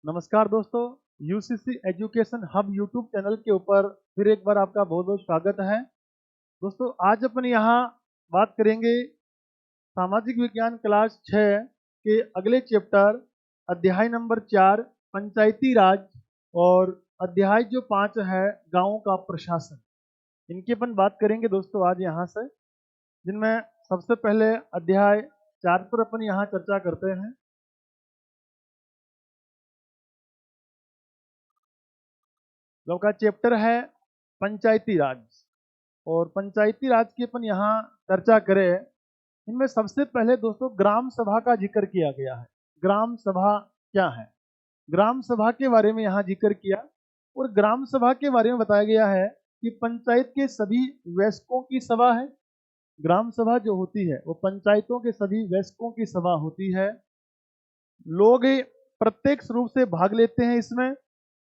नमस्कार दोस्तों, UCC education hub YouTube channel के ऊपर फिर एक बार आपका बहुत बहुत स्वागत है। दोस्तों, आज अपन यहाँ बात करेंगे सामाजिक विज्ञान क्लास 6 के अगले चैप्टर अध्याय नंबर 4 पंचायती राज और अध्याय जो 5 है गांवों का प्रशासन। इनकी अपन बात करेंगे दोस्तों आज यहाँ से, जिनमें सबसे पहले अध्याय 4 पर अपन यहाँ चर्चा करते हैं। जो का चैप्टर है पंचायती राज, और पंचायती राज की अपन यहाँ चर्चा करें। इनमें सबसे पहले दोस्तों ग्राम सभा का जिक्र किया गया है। ग्राम सभा क्या है, ग्राम सभा के बारे में यहाँ जिक्र किया, और ग्राम सभा के बारे में बताया गया है कि पंचायत के सभी वयस्कों की सभा है। ग्राम सभा जो होती है वो पंचायतों के सभी वयस्कों की सभा होती है। लोग प्रत्यक्ष रूप से भाग लेते हैं इसमें,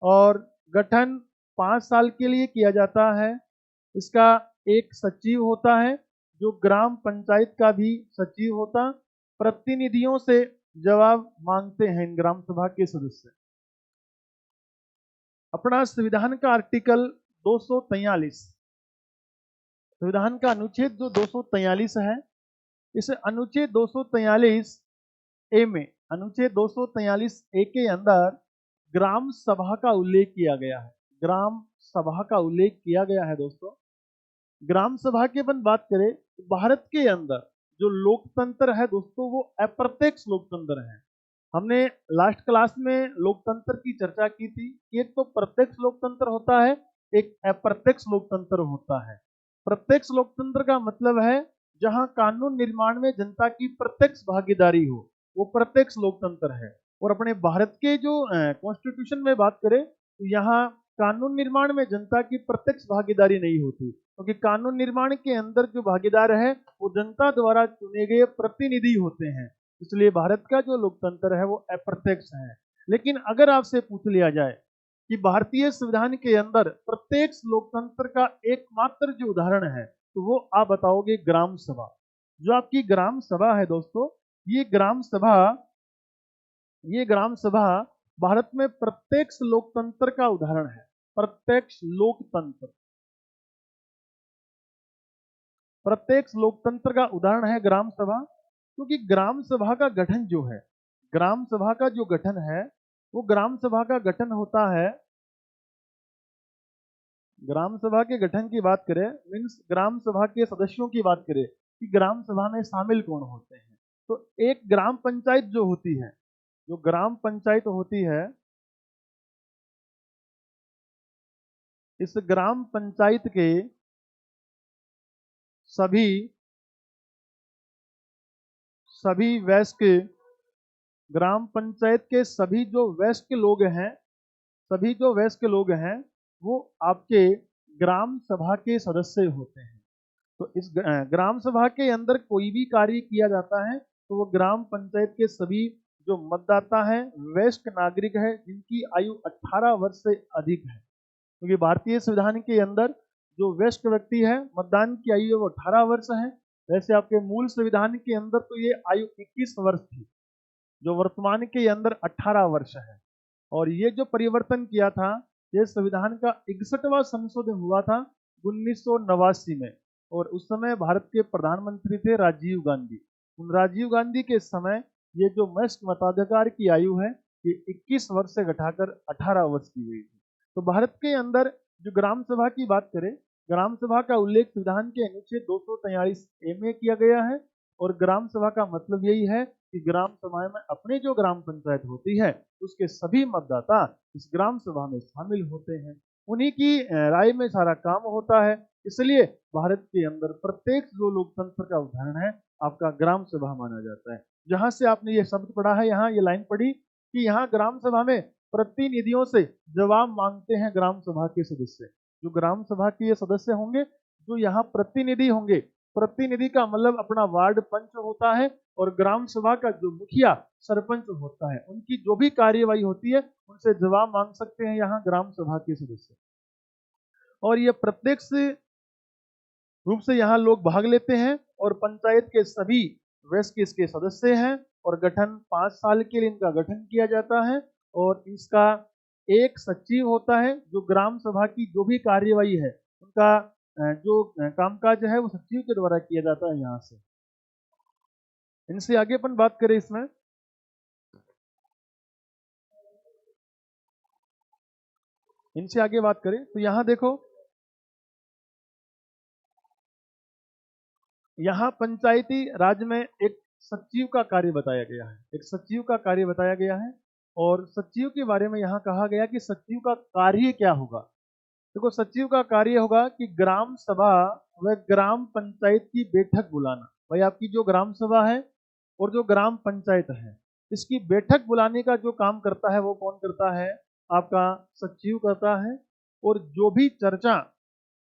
और गठन 5 साल के लिए किया जाता है। इसका एक सचिव होता है जो ग्राम पंचायत का भी सचिव होता। प्रतिनिधियों से जवाब मांगते हैं इन ग्राम सभा के सदस्य। अपना संविधान का आर्टिकल 243, संविधान का अनुच्छेद जो 243 है, इस अनुच्छेद 243 ए में, अनुच्छेद 243 ए के अंदर ग्राम सभा का उल्लेख किया गया है। ग्राम सभा का उल्लेख किया गया है दोस्तों। ग्राम सभा की अपन बात करें तो भारत के अंदर जो लोकतंत्र है दोस्तों वो अप्रत्यक्ष लोकतंत्र है। हमने लास्ट क्लास में लोकतंत्र की चर्चा की थी। एक तो प्रत्यक्ष लोकतंत्र होता है, एक अप्रत्यक्ष लोकतंत्र होता है। प्रत्यक्ष लोकतंत्र का मतलब है जहां कानून निर्माण में जनता की प्रत्यक्ष भागीदारी हो, वो प्रत्यक्ष लोकतंत्र है। और अपने भारत के जो कॉन्स्टिट्यूशन में बात करें तो यहाँ कानून निर्माण में जनता की प्रत्यक्ष भागीदारी नहीं होती, क्योंकि कानून निर्माण के अंदर जो भागीदार है वो जनता द्वारा चुने गए प्रतिनिधि होते हैं। इसलिए भारत का जो लोकतंत्र है वो अप्रत्यक्ष है। लेकिन अगर आपसे पूछ लिया जाए कि भारतीय संविधान के अंदर प्रत्यक्ष लोकतंत्र का एकमात्र जो उदाहरण है, तो वो आप बताओगे ग्राम सभा। जो आपकी ग्राम सभा है दोस्तों, ये ग्राम सभा भारत में प्रत्यक्ष लोकतंत्र का उदाहरण है। प्रत्यक्ष लोकतंत्र, प्रत्यक्ष लोकतंत्र का उदाहरण है ग्राम सभा। क्योंकि ग्राम सभा का गठन जो है, ग्राम सभा का जो गठन है वो ग्राम सभा का गठन होता है। ग्राम सभा के गठन की बात करें, मीन्स ग्राम सभा के सदस्यों की बात करें कि ग्राम सभा में शामिल कौन होते हैं, तो एक ग्राम पंचायत जो होती है, जो ग्राम पंचायत होती है, इस ग्राम पंचायत के सभी वयस्क, ग्राम पंचायत के सभी जो वयस्क लोग हैं, सभी जो वयस्क लोग हैं वो आपके ग्राम सभा के सदस्य होते हैं। तो इस ग्राम सभा के अंदर कोई भी कार्य किया जाता है तो वो ग्राम पंचायत के सभी जो मतदाता हैं, वयस्क नागरिक है जिनकी आयु 18 वर्ष से अधिक है। क्योंकि भारतीय संविधान के अंदर जो वयस्क व्यक्ति है मतदान की आयु वो 18 वर्ष है। वैसे आपके मूल संविधान के अंदर तो ये आयु 21 वर्ष थी, जो वर्तमान के अंदर 18 वर्ष है। और ये जो परिवर्तन किया था, ये संविधान का 61वां संशोधन हुआ था 1989 में, और उस समय भारत के प्रधानमंत्री थे राजीव गांधी। उन राजीव गांधी के समय ये जो वयस्क मताधिकार की आयु है ये 21 वर्ष से घटाकर 18 वर्ष की गई थी। तो भारत के अंदर जो ग्राम सभा की बात करें, ग्राम सभा का उल्लेख संविधान के अनुच्छेद 243 ए में किया गया है। और ग्राम सभा का मतलब यही है कि ग्राम सभा में अपने जो ग्राम पंचायत होती है उसके सभी मतदाता इस ग्राम सभा में शामिल होते हैं। उन्हीं की राय में सारा काम होता है। इसलिए भारत के अंदर प्रत्येक जो लोकतंत्र का उदाहरण है आपका ग्राम सभा माना जाता है। जहां से आपने ये शब्द पढ़ा है, यहाँ ये लाइन पढ़ी कि यहाँ ग्राम सभा में प्रतिनिधियों से जवाब मांगते हैं ग्राम सभा के सदस्य। जो ग्राम सभा के ये सदस्य होंगे, जो यहाँ प्रतिनिधि होंगे, प्रतिनिधि का मतलब अपना वार्ड पंच होता है, और ग्राम सभा का जो मुखिया सरपंच होता है, उनकी जो भी कार्यवाही होती है उनसे जवाब मांग सकते हैं यहाँ ग्राम सभा के सदस्य। और ये प्रत्यक्ष रूप से यहाँ लोग भाग लेते हैं, और पंचायत के सभी वयस्क इसके सदस्य हैं, और गठन 5 साल के लिए इनका गठन किया जाता है। और इसका एक सचिव होता है जो ग्राम सभा की जो भी कार्यवाही है उनका जो कामकाज है वो सचिव के द्वारा किया जाता है। यहाँ से इनसे आगे अपन बात करें, इसमें इनसे आगे बात करें तो यहाँ देखो, यहाँ पंचायती राज में एक सचिव का कार्य बताया गया है, एक सचिव का कार्य बताया गया है। और सचिव के बारे में यहाँ कहा गया कि सचिव का कार्य क्या होगा। देखो, सचिव का कार्य होगा कि ग्राम सभा व ग्राम पंचायत की बैठक बुलाना। भाई आपकी जो ग्राम सभा है और जो ग्राम पंचायत है, इसकी बैठक बुलाने का जो काम करता है वो कौन करता है? आपका सचिव करता है। और जो भी चर्चा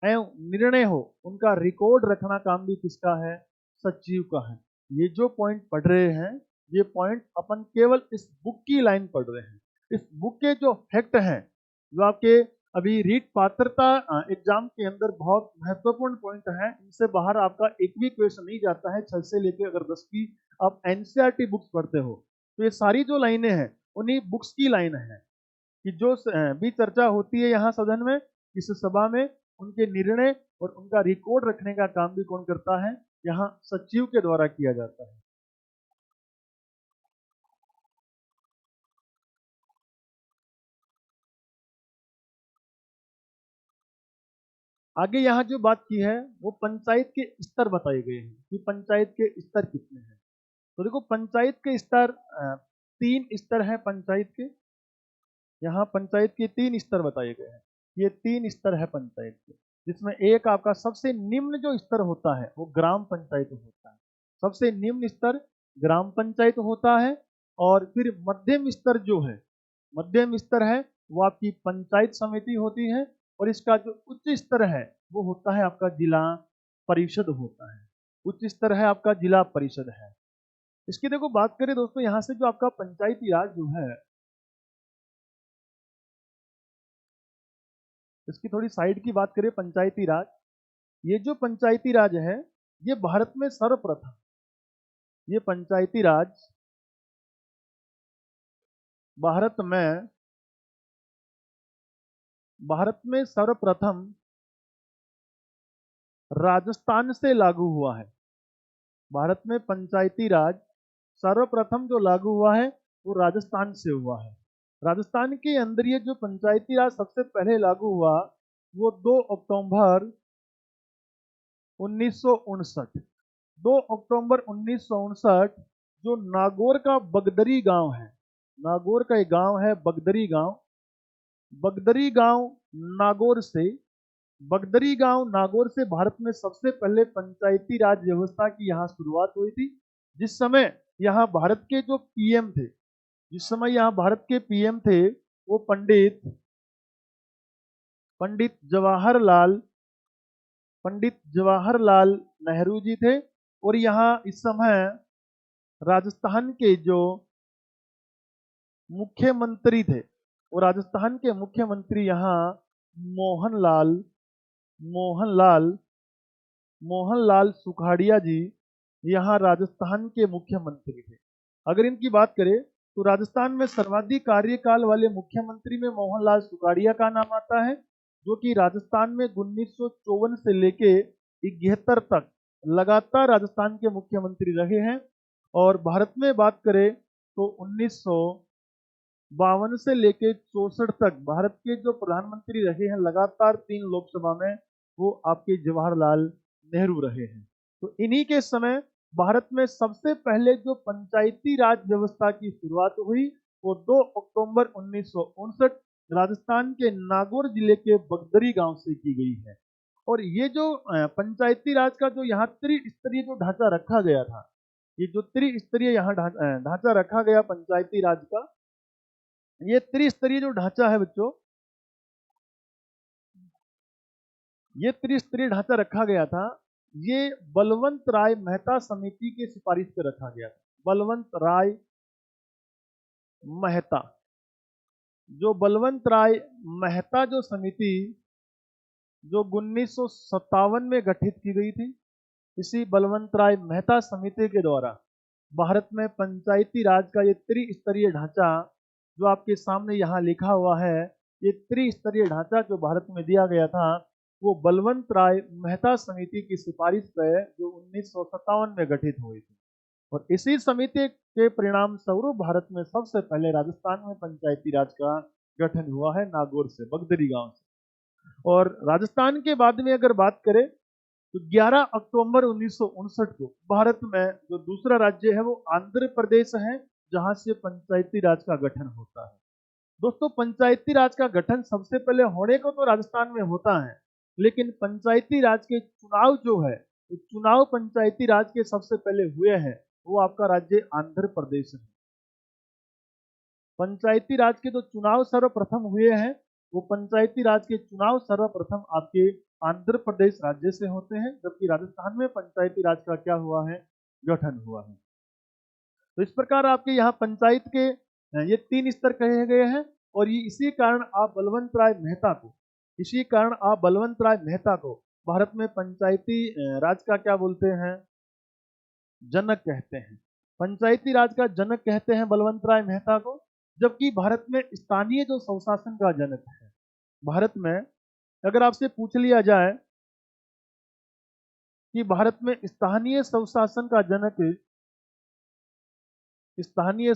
एवं निर्णय हो उनका रिकॉर्ड रखना काम भी किसका है? सचिव का है। ये जो पॉइंट पढ़ रहे हैं, ये पॉइंट अपन केवल इस बुक की लाइन पढ़ रहे हैं। इस बुक के जो फैक्ट हैं, जो आपके अभी रीट पात्रता एग्जाम के अंदर बहुत महत्वपूर्ण पॉइंट है, इनसे बाहर आपका एक भी क्वेश्चन नहीं जाता है। 6 से लेकर अगर 10 की आप एनसीईआरटी बुक्स पढ़ते हो तो ये सारी जो लाइनें हैं उन्हीं बुक्स की लाइन है कि जो भी चर्चा होती है यहाँ सदन में, इस सभा में, उनके निर्णय और उनका रिकॉर्ड रखने का काम भी कौन करता है? यहाँ सचिव के द्वारा किया जाता है। आगे यहाँ जो बात की है वो पंचायत के स्तर बताए गए हैं कि पंचायत के स्तर कितने हैं। तो देखो, पंचायत के स्तर 3 स्तर हैं पंचायत के। यहाँ पंचायत के 3 स्तर बताए गए हैं। ये 3 स्तर है पंचायत के, जिसमें एक आपका सबसे निम्न जो स्तर होता है वो ग्राम पंचायत होता है। सबसे निम्न स्तर ग्राम पंचायत होता है। और फिर मध्यम स्तर जो है, मध्यम स्तर है वो आपकी पंचायत समिति होती है। और इसका जो उच्च स्तर है वो होता है आपका जिला परिषद होता है। उच्च स्तर है आपका जिला परिषद है। इसकी देखो बात करें दोस्तों, यहाँ से जो आपका पंचायती राज जो है, इसकी थोड़ी साइड की बात करें, पंचायती राज, ये जो पंचायती राज है ये भारत में सर्वप्रथम, ये पंचायती राज भारत में सर्वप्रथम राजस्थान से लागू हुआ है। भारत में पंचायती राज सर्वप्रथम जो लागू हुआ है वो राजस्थान से हुआ है। राजस्थान के अंदर ये जो पंचायती राज सबसे पहले लागू हुआ वो 2 अक्टूबर 1959। 2 अक्टूबर 1959 जो नागौर का बगदरी गांव है, नागौर का एक गांव है बगदरी गांव, बगदरी गांव नागौर से, बगदरी गांव नागौर से भारत में सबसे पहले पंचायती राज व्यवस्था की यहाँ शुरुआत हुई थी। जिस समय यहाँ भारत के जो पीएम थे, जिस समय यहाँ भारत के पीएम थे वो पंडित जवाहरलाल नेहरू जी थे। और यहाँ इस समय राजस्थान के जो मुख्यमंत्री थे, वो राजस्थान के मुख्यमंत्री यहाँ मोहनलाल मोहनलाल मोहनलाल सुखाड़िया जी यहाँ राजस्थान के मुख्यमंत्री थे। अगर इनकी बात करें तो राजस्थान में सर्वाधिक कार्यकाल वाले मुख्यमंत्री में मोहनलाल सुखाड़िया का नाम आता है, जो कि राजस्थान में 1954 से लेके 71 तक लगातार राजस्थान के मुख्यमंत्री रहे हैं। और भारत में बात करें तो 1952 से लेके 64 तक भारत के जो प्रधानमंत्री रहे हैं लगातार 3 लोकसभा में, वो आपके जवाहरलाल नेहरू रहे हैं। तो इन्हीं के समय भारत में सबसे पहले जो पंचायती राज व्यवस्था की शुरुआत हुई वो 2 अक्टूबर 1959 राजस्थान के नागौर जिले के बगदरी गांव से की गई है। और ये जो पंचायती राज का जो यहाँ त्रिस्तरीय जो ढांचा रखा गया था, ये जो त्रिस्तरीय यहाँ ढांचा रखा गया पंचायती राज का, ये त्रिस्तरीय जो ढांचा है बच्चों, ये त्रिस्तरीय ढांचा रखा गया था, ये बलवंत राय मेहता समिति की सिफारिश पे रखा गया था। बलवंत राय मेहता, जो बलवंत राय मेहता जो समिति जो 1957 में गठित की गई थी, इसी बलवंत राय मेहता समिति के द्वारा भारत में पंचायती राज का ये त्रिस्तरीय ढांचा जो आपके सामने यहाँ लिखा हुआ है, ये त्रिस्तरीय ढांचा जो भारत में दिया गया था, वो बलवंत राय मेहता समिति की सिफारिश पे जो 1957 में गठित हुई थी। और इसी समिति के परिणाम स्वरूप भारत में सबसे पहले राजस्थान में पंचायती राज का गठन हुआ है, नागौर से, बगदरी गांव से। और राजस्थान के बाद में अगर बात करें तो 11 अक्टूबर 1959 को भारत में जो दूसरा राज्य है वो आंध्र प्रदेश है, जहां से पंचायती राज का गठन होता है। दोस्तों, पंचायती राज का गठन सबसे पहले होने को तो राजस्थान में होता है, लेकिन पंचायती राज के चुनाव जो है, तो चुनाव पंचायती राज के सबसे पहले हुए हैं, वो आपका राज्य आंध्र प्रदेश है। पंचायती राज के जो चुनाव सर्वप्रथम हुए हैं, वो पंचायती राज के चुनाव सर्वप्रथम आपके आंध्र प्रदेश राज्य से होते हैं, जबकि राजस्थान में पंचायती राज का क्या हुआ है, गठन हुआ है। तो इस प्रकार आपके यहाँ पंचायत के ये 3 स्तर कहे गए हैं, और ये इसी कारण आप बलवंत राय मेहता को भारत में पंचायती राज का क्या बोलते हैं, जनक कहते हैं। पंचायती राज का जनक कहते हैं बलवंत राय मेहता को, जबकि भारत में स्थानीय जो स्वशासन का जनक है, भारत में अगर आपसे पूछ लिया जाए कि भारत में स्थानीय स्वशासन का जनक, स्थानीय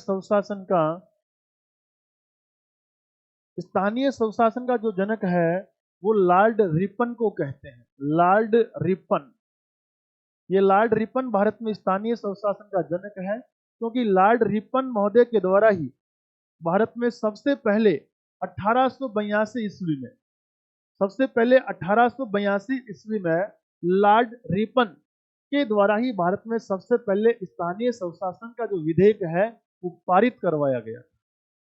स्वशासन का जो जनक है वो लॉर्ड रिपन को कहते हैं, लॉर्ड रिपन। ये लॉर्ड रिपन भारत में स्थानीय स्वशासन का जनक है, क्योंकि लॉर्ड रिपन महोदय के द्वारा ही भारत में सबसे पहले 1882 ईस्वी में लॉर्ड रिपन के द्वारा ही भारत में सबसे पहले स्थानीय स्वशासन का जो विधेयक है वो पारित करवाया गया।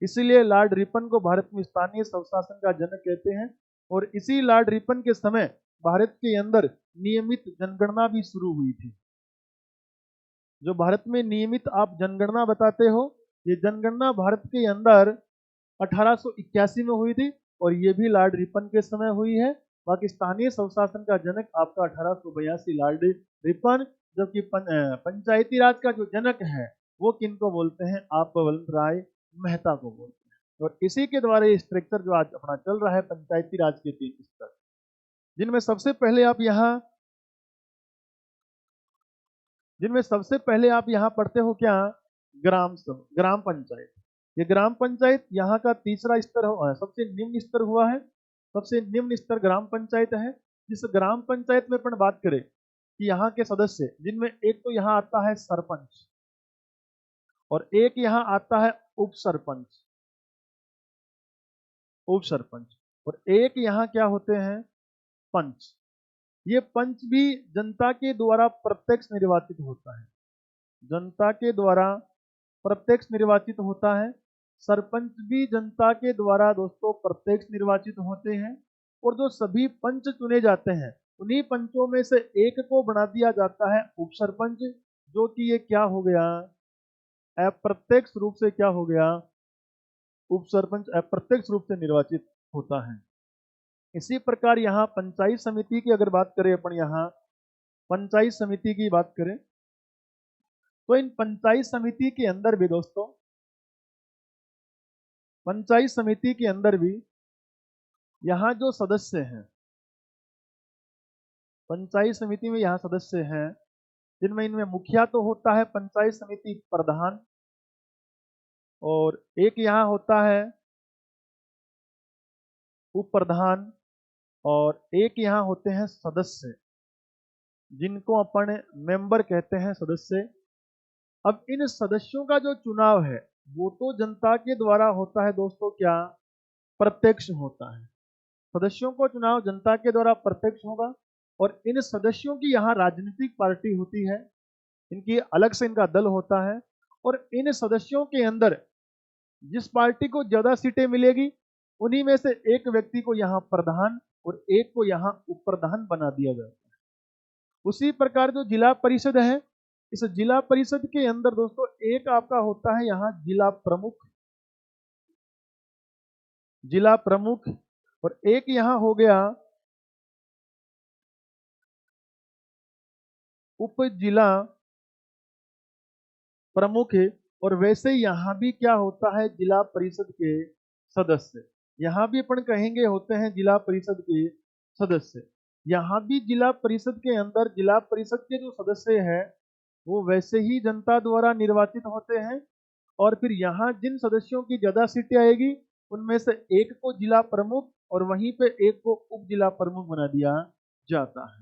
इसीलिए लॉर्ड रिपन को भारत में स्थानीय स्वशासन का जनक कहते हैं। और इसी लॉर्ड रिपन के समय भारत के अंदर नियमित जनगणना भी शुरू हुई थी। जो भारत में नियमित आप जनगणना बताते हो, ये जनगणना भारत के अंदर 1881 में हुई थी, और ये भी लॉर्ड रिपन के समय हुई है। बाकी स्थानीय स्वशासन का जनक आपका 1882 लॉर्ड रिपन, जबकि पंचायती राज का जो जनक है वो किनको बोलते हैं, आप बलवंत राय मेहता को बोलते हैं। और इसी के द्वारा ये स्ट्रक्चर जो आज अपना चल रहा है, पंचायती राज के 3 स्तर, जिनमें सबसे पहले आप यहाँ पढ़ते हो क्या, ग्राम पंचायत। ये ग्राम पंचायत यहाँ का तीसरा स्तर सबसे निम्न स्तर हुआ है। सबसे निम्न स्तर ग्राम पंचायत है। जिस ग्राम पंचायत में अपन बात करें कि यहाँ के सदस्य, जिनमें एक तो यहाँ आता है सरपंच, और एक यहाँ आता है उप सरपंच, और एक यहाँ क्या होते हैं, पंच। ये पंच भी जनता के द्वारा प्रत्यक्ष निर्वाचित होता है। सरपंच भी जनता के द्वारा दोस्तों प्रत्यक्ष निर्वाचित होते हैं। और जो सभी पंच चुने जाते हैं, उन्हीं पंचों में से एक को बना दिया जाता है उप सरपंच, जो कि ये क्या हो गया, अप्रत्यक्ष रूप से क्या हो गया, उप सरपंच अप्रत्यक्ष रूप से निर्वाचित होता है। इसी प्रकार यहाँ पंचायत समिति की अगर बात करें, अपन यहाँ पंचायत समिति की बात करें, तो इन पंचायत समिति के अंदर भी दोस्तों, पंचायत समिति के अंदर भी यहाँ जो सदस्य हैं, पंचायत समिति में यहाँ सदस्य हैं, जिनमें इनमें मुखिया तो होता है पंचायत समिति प्रधान, और एक यहाँ होता है उप प्रधान, और एक यहाँ होते हैं सदस्य, जिनको अपन मेंबर कहते हैं, सदस्य। अब इन सदस्यों का जो चुनाव है वो तो जनता के द्वारा होता है दोस्तों, क्या, प्रत्यक्ष होता है। सदस्यों को चुनाव जनता के द्वारा प्रत्यक्ष होगा। और इन सदस्यों की यहाँ राजनीतिक पार्टी होती है, इनकी अलग से इनका दल होता है। और इन सदस्यों के अंदर जिस पार्टी को ज्यादा सीटें मिलेगी, उन्हीं में से एक व्यक्ति को यहाँ प्रधान और एक को यहाँ उप प्रधान बना दिया जाता है। उसी प्रकार जो जिला परिषद है, इस जिला परिषद के अंदर दोस्तों एक आपका होता है यहाँ जिला प्रमुख, और एक यहाँ हो गया उप जिला प्रमुख, और वैसे ही यहाँ भी क्या होता है, जिला परिषद के सदस्य, यहाँ भी अपन कहेंगे होते हैं जिला परिषद के सदस्य। यहाँ भी जिला परिषद के अंदर जिला परिषद के जो सदस्य हैं वो वैसे ही जनता द्वारा निर्वाचित होते हैं, और फिर यहाँ जिन सदस्यों की ज्यादा सीटें आएगी उनमें से एक को जिला प्रमुख और वहीं पे एक को उप जिला प्रमुख बना दिया जाता है।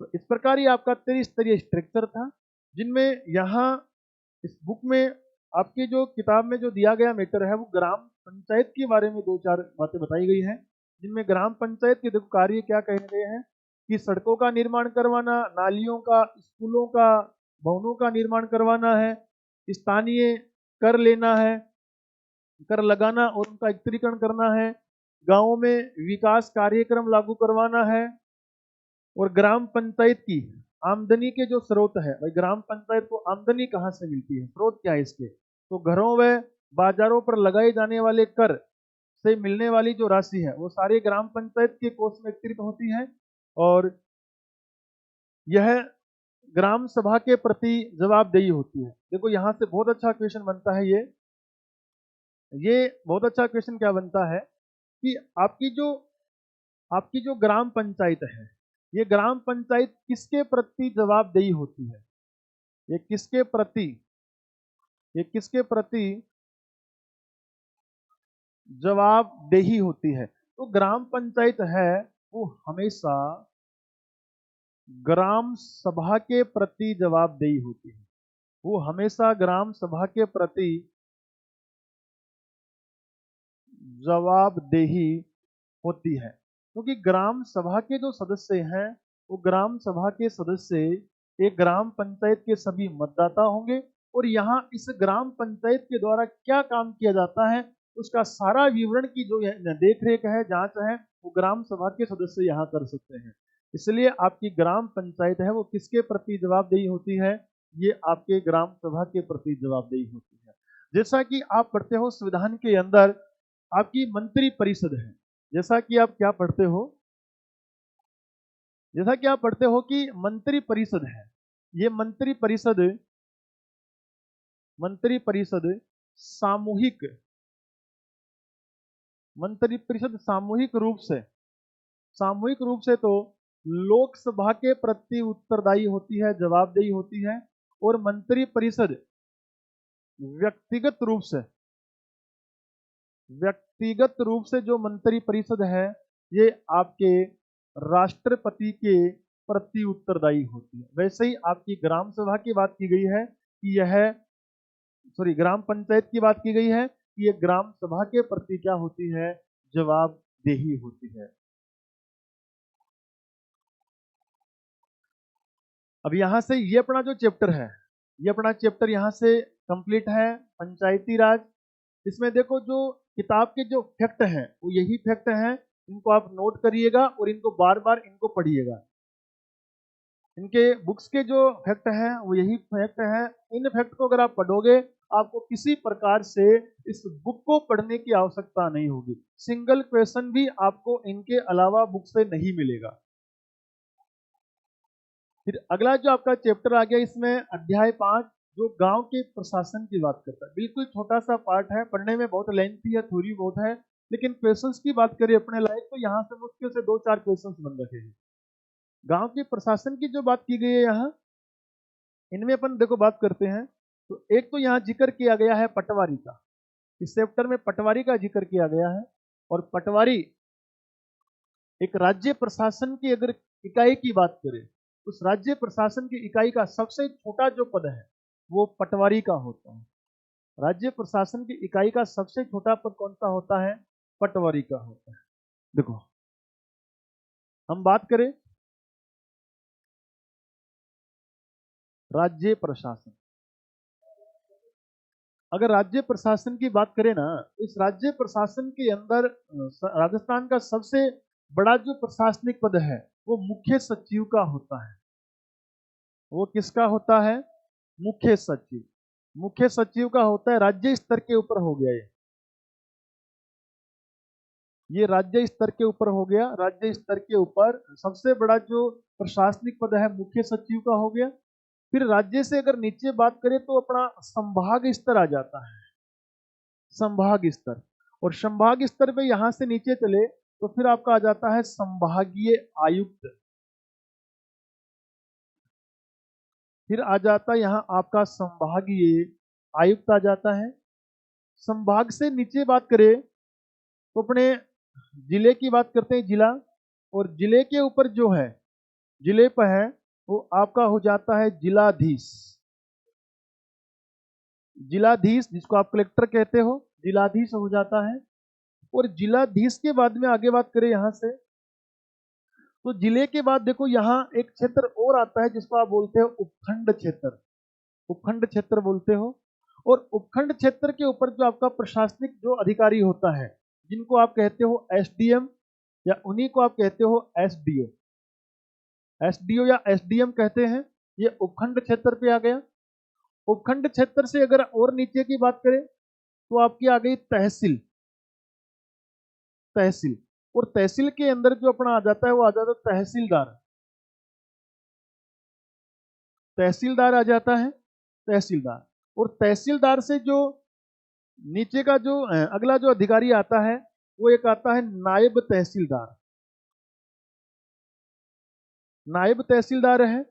तो इस प्रकार ये आपका त्रिस्तरीय स्ट्रक्चर था, जिनमें यहाँ इस बुक में आपकी जो किताब में जो दिया गया मैटर है वो ग्राम पंचायत के बारे में दो चार बातें बताई गई हैं, जिनमें ग्राम पंचायत के देखो कार्य क्या कहे गए हैं कि सड़कों का निर्माण करवाना, नालियों का, स्कूलों का, भवनों का निर्माण करवाना है, स्थानीय कर लेना है, कर लगाना और उनका एकत्रीकरण करना है, गांवों में विकास कार्यक्रम लागू करवाना है, और ग्राम पंचायत की आमदनी के जो स्रोत है, भाई ग्राम पंचायत को आमदनी कहाँ से मिलती है, स्रोत क्या है इसके, तो घरों व बाजारों पर लगाए जाने वाले कर से मिलने वाली जो राशि है वो सारी ग्राम पंचायत के कोष में एकत्रित होती है, और यह ग्राम सभा के प्रति जवाबदेही होती है। देखो यहाँ से बहुत अच्छा क्वेश्चन बनता है, ये बहुत अच्छा क्वेश्चन क्या बनता है कि आपकी जो ग्राम पंचायत है, ये ग्राम पंचायत किसके प्रति जवाबदेही होती है, ये किसके प्रति जवाबदेही होती है। तो ग्राम पंचायत है वो हमेशा ग्राम सभा के प्रति जवाबदेही होती है, वो हमेशा ग्राम सभा के प्रति जवाबदेही होती है, क्योंकि ग्राम सभा के जो सदस्य हैं वो ग्राम सभा के सदस्य एक ग्राम पंचायत के सभी मतदाता होंगे, और यहाँ इस ग्राम पंचायत के द्वारा क्या काम किया जाता है उसका सारा विवरण की जो देख रेख है, जांच है, वो ग्राम सभा के सदस्य यहाँ कर सकते हैं। इसलिए आपकी ग्राम पंचायत है वो किसके प्रति जवाबदेही होती है, ये आपके ग्राम सभा के प्रति जवाबदेही होती है। जैसा कि आप पढ़ते हो संविधान के अंदर आपकी मंत्री परिषद है, जैसा कि आप क्या पढ़ते हो, जैसा कि आप पढ़ते हो कि मंत्री परिषद है, ये मंत्री परिषद सामूहिक सामूहिक रूप से तो लोकसभा के प्रति उत्तरदायी होती है, जवाबदेही होती है, और मंत्री परिषद व्यक्तिगत रूप से जो मंत्री परिषद है ये आपके राष्ट्रपति के प्रति उत्तरदायी होती है। वैसे ही आपकी ग्राम सभा की बात की गई है कि ग्राम पंचायत की बात की गई है कि ये ग्राम सभा के प्रति क्या होती है, जवाबदेही होती है। अब यहां से ये अपना जो चैप्टर है, ये अपना चैप्टर यहां से कंप्लीट है, पंचायती राज। इसमें देखो जो किताब के जो फैक्ट हैं वो यही फैक्ट हैं, इनको आप नोट करिएगा और इनको बार बार इनको पढ़िएगा। इनके बुक्स के जो फैक्ट हैं वो यही फैक्ट हैं। इन फैक्ट को अगर आप पढ़ोगे आपको किसी प्रकार से इस बुक को पढ़ने की आवश्यकता नहीं होगी, सिंगल क्वेश्चन भी आपको इनके अलावा बुक से नहीं मिलेगा। फिर अगला जो आपका चैप्टर आ गया, इसमें अध्याय 5 जो गांव के प्रशासन की बात करता है, बिल्कुल छोटा सा पार्ट है, पढ़ने में बहुत लेंथी है, थ्योरी बहुत है, लेकिन क्वेश्चंस की बात करें अपने लायक तो यहाँ से मुश्किल से 2-4 क्वेश्चंस बन रखे हैं। गांव के प्रशासन की जो बात की गई है यहाँ, इनमें अपन देखो बात करते हैं, तो एक तो यहाँ जिक्र किया गया है पटवारी का, इस चैप्टर में पटवारी का जिक्र किया गया है। और पटवारी एक राज्य प्रशासन की अगर इकाई की बात करें, उस राज्य प्रशासन की इकाई का सबसे छोटा जो पद है वो पटवारी का होता है। राज्य प्रशासन की इकाई का सबसे छोटा पद कौन सा होता है, पटवारी का होता है। देखो हम बात करें राज्य प्रशासन, अगर राज्य प्रशासन की बात करें ना, इस राज्य प्रशासन के अंदर राजस्थान का सबसे बड़ा जो प्रशासनिक पद है वो मुख्य सचिव का होता है। वो किसका होता है, मुख्य सचिव। मुख्य सचिव का होता है, राज्य स्तर के ऊपर हो गया ये राज्य स्तर के ऊपर हो गया। राज्य स्तर के ऊपर सबसे बड़ा जो प्रशासनिक पद है मुख्य सचिव का हो गया। फिर राज्य से अगर नीचे बात करें तो अपना संभाग स्तर आ जाता है, संभाग स्तर। और संभाग स्तर पे यहां से नीचे चले तो फिर आपका आ जाता है संभागीय आयुक्त। फिर आ जाता है यहां आपका संभागीय आयुक्त आ जाता है। संभाग से नीचे बात करें तो अपने जिले की बात करते हैं, जिला। और जिले के ऊपर जो है, जिले पर है, वो आपका हो जाता है जिलाधीश। जिलाधीश जिसको आप कलेक्टर कहते हो, जिलाधीश हो जाता है। और जिलाधीश के बाद में आगे बात करें यहां से, तो जिले के बाद देखो यहां एक क्षेत्र और आता है जिसको आप बोलते हो उपखंड क्षेत्र। उपखंड क्षेत्र बोलते हो। और उपखंड क्षेत्र के ऊपर जो आपका प्रशासनिक जो अधिकारी होता है, जिनको आप कहते हो एसडीएम, या उन्हीं को आप कहते हो एसडीओ। एसडीओ या एसडीएम कहते हैं। ये उपखंड क्षेत्र पे आ गया। उपखंड क्षेत्र से अगर और नीचे की बात करें तो आपकी आ गई तहसील। तहसील। और तहसील के अंदर जो अपना आ जाता है वो आ जाता है तहसीलदार। तहसीलदार आ जाता है, तहसीलदार। और तहसीलदार से जो नीचे का जो अगला जो अधिकारी आता है वो एक आता है नायब तहसीलदार। नायब तहसीलदार है।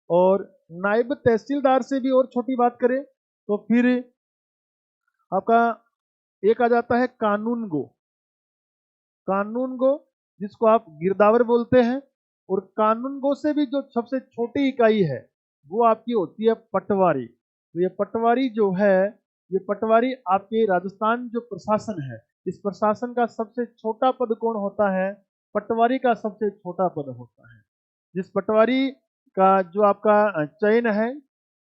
और नायब तहसीलदार से भी और छोटी बात करें तो फिर आपका एक आ जाता है कानून गो। कानून गो जिसको आप गिरदावर बोलते हैं। और कानून गो से भी जो सबसे छोटी इकाई है वो आपकी होती है पटवारी। तो ये पटवारी जो है, ये पटवारी आपके राजस्थान जो प्रशासन है, इस प्रशासन का सबसे छोटा पद कौन होता है? पटवारी का सबसे छोटा पद होता है। जिस पटवारी का जो आपका चयन है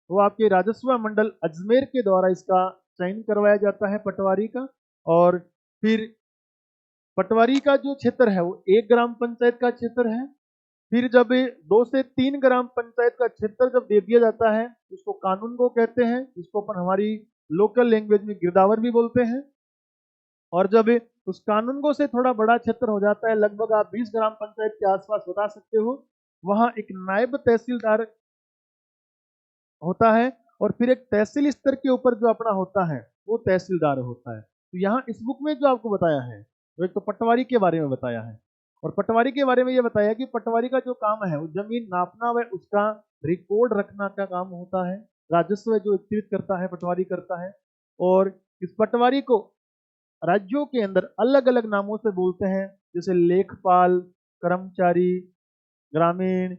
वो आपके राजस्व मंडल अजमेर के द्वारा इसका चयन करवाया जाता है, पटवारी का। और फिर पटवारी का जो क्षेत्र है वो 1 ग्राम पंचायत का क्षेत्र है। फिर जब 2 से 3 ग्राम पंचायत का क्षेत्र जब दे दिया जाता है उसको कानून को कहते हैं, जिसको अपन हमारी लोकल लैंग्वेज में गिरदावर भी बोलते हैं। और जब उस कानून को से थोड़ा बड़ा क्षेत्र हो जाता है, लगभग आप 20 ग्राम पंचायत के आसपास बता सकते हो, वहां एक नायब तहसीलदार होता है। और फिर एक तहसील स्तर के ऊपर जो अपना होता है वो तहसीलदार होता है। तो यहाँ इस बुक में जो आपको बताया है तो एक तो पटवारी के बारे में बताया है। और पटवारी के बारे में ये बताया कि पटवारी का जो काम है वो जमीन नापना व उसका रिकॉर्ड रखना का काम होता है। राजस्व जो एकत्रित करता है पटवारी करता है। और इस पटवारी को राज्यों के अंदर अलग अलग नामों से बोलते हैं, जैसे लेखपाल, कर्मचारी, ग्रामीण,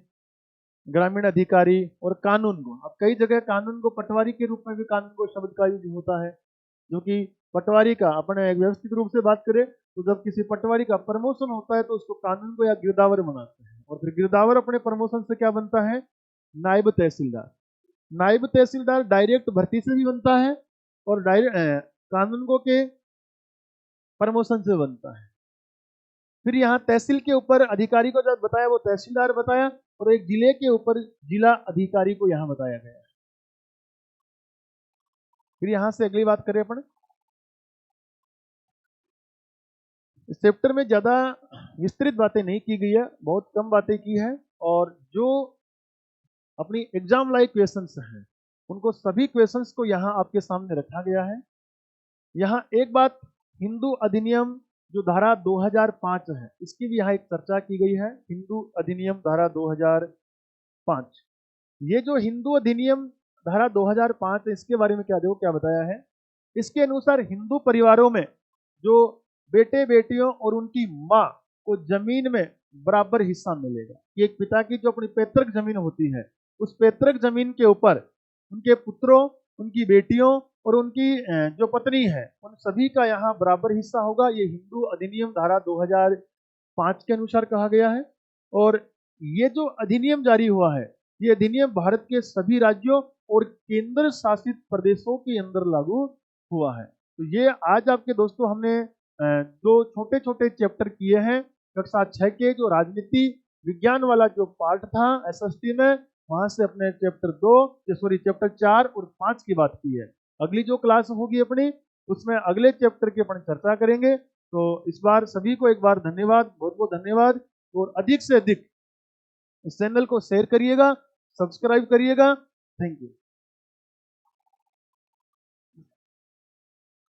ग्रामीण अधिकारी और कानून गो। अब कई जगह कानून को पटवारी के रूप में भी कानून को शब्द का यूज होता है, जो कि पटवारी का अपने एक व्यवस्थित रूप से बात करें तो जब किसी पटवारी का प्रमोशन होता है तो उसको कानून को या गिरदावर बनाते हैं। और फिर गिरदावर अपने प्रमोशन से क्या बनता है? नायब तहसीलदार। नायब तहसीलदार डायरेक्ट भर्ती से भी बनता है और डायरेक्ट कानून को के प्रमोशन से बनता है। फिर यहाँ तहसील के ऊपर अधिकारी को जब बताया वो तहसीलदार बताया, और एक जिले के ऊपर जिला अधिकारी को यहाँ बताया गया है। फिर यहाँ से अगली बात करें अपन, इस चैप्टर में ज्यादा विस्तृत बातें नहीं की गई है, बहुत कम बातें की है। और जो अपनी एग्जाम लाइक क्वेश्चंस हैं उनको सभी क्वेश्चंस को यहाँ आपके सामने रखा गया है। यहाँ एक बात, हिंदू अधिनियम जो धारा 2005 है इसकी भी यहाँ एक चर्चा की गई है। हिंदू अधिनियम धारा 2005, ये जो हिंदू अधिनियम धारा 2005 है इसके बारे में क्या देखो क्या बताया है। इसके अनुसार हिंदू परिवारों में जो बेटे बेटियों और उनकी माँ को जमीन में बराबर हिस्सा मिलेगा। कि एक पिता की जो अपनी पैतृक जमीन होती है उस पैतृक जमीन के ऊपर उनके पुत्रों, उनकी बेटियों और उनकी जो पत्नी है उन सभी का यहाँ बराबर हिस्सा होगा। ये हिंदू अधिनियम धारा 2005 के अनुसार कहा गया है। और ये जो अधिनियम जारी हुआ है ये अधिनियम भारत के सभी राज्यों और केंद्र शासित प्रदेशों के अंदर लागू हुआ है। तो ये आज आपके दोस्तों हमने जो छोटे छोटे चैप्टर किए हैं कक्षा 6 के जो राजनीति विज्ञान वाला जो पार्ट था एसएसटी में, वहां से अपने चैप्टर 4 और 5 की बात की है। अगली जो क्लास होगी अपनी उसमें अगले चैप्टर की अपन चर्चा करेंगे। तो इस बार सभी को एक बार धन्यवाद, बहुत बहुत धन्यवाद। और अधिक से अधिक इस चैनल को शेयर करिएगा, सब्सक्राइब करिएगा थैंक यू।